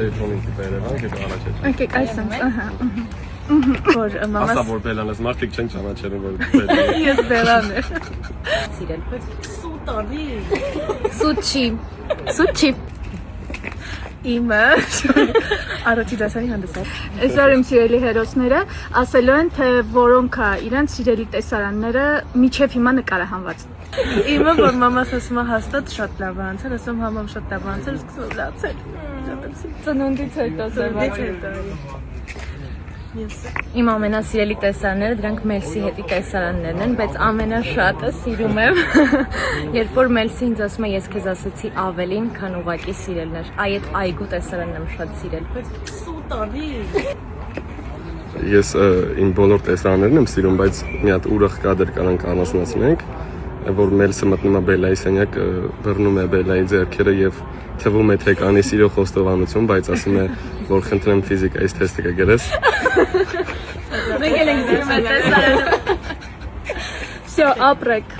Տելեֆոնի բերելան գիտի առաջ։ Եկեք այսպես, ահա։ Որ մամաս Ասա որ Բելան ես մարդիկ չեն ճանաչել որ Բելան։ Ես Բելան եմ։ Սիրել, բայց սուտ արի։ Սուտ չի։ Իմը Արոջի դասանի հանդեսات։ Այսօր իմ սիրելի հերոսները ասելու են, թե որոնք է իրենց սիրելի տեսարանները միջև հիմա նկարահանված։ Իմը որ մամաս ասում է հաստատ շատ լավ անցել, ասում համամ շատ լավ անցել, սկսում լացել։ Ծնունդից հետո Իմ ամենասիրելի տեսարանները դրանք Մելսի հետի տեսարաններն են, բայց ամենաշատը սիրում եմ, երբ որ Մելսի ինձ ասում է ես քեզ ասեցի ավելին, քան ուղակի սիրելն էր, այդ այգու տեսարանն եմ շատ սիրել, բայց Սուտ արի։ Ես իմ բոլոր տեսարաններն եմ սիրում, բայց մի հատ ուրախ կադր կարանք առանձնացնենք, որ Մելսը մտնում է Բելայի սենյակ, բռնում է Բելայի ձեռքերը եւ թվում է թե կանի սիրո խոստովանություն, բայց ասում է որ խնդրեմ ֆիզիկայից թեստը կգրես։ Մենք էլ ենք սիրում այդ տեսարանը։ Всё, ապրեք։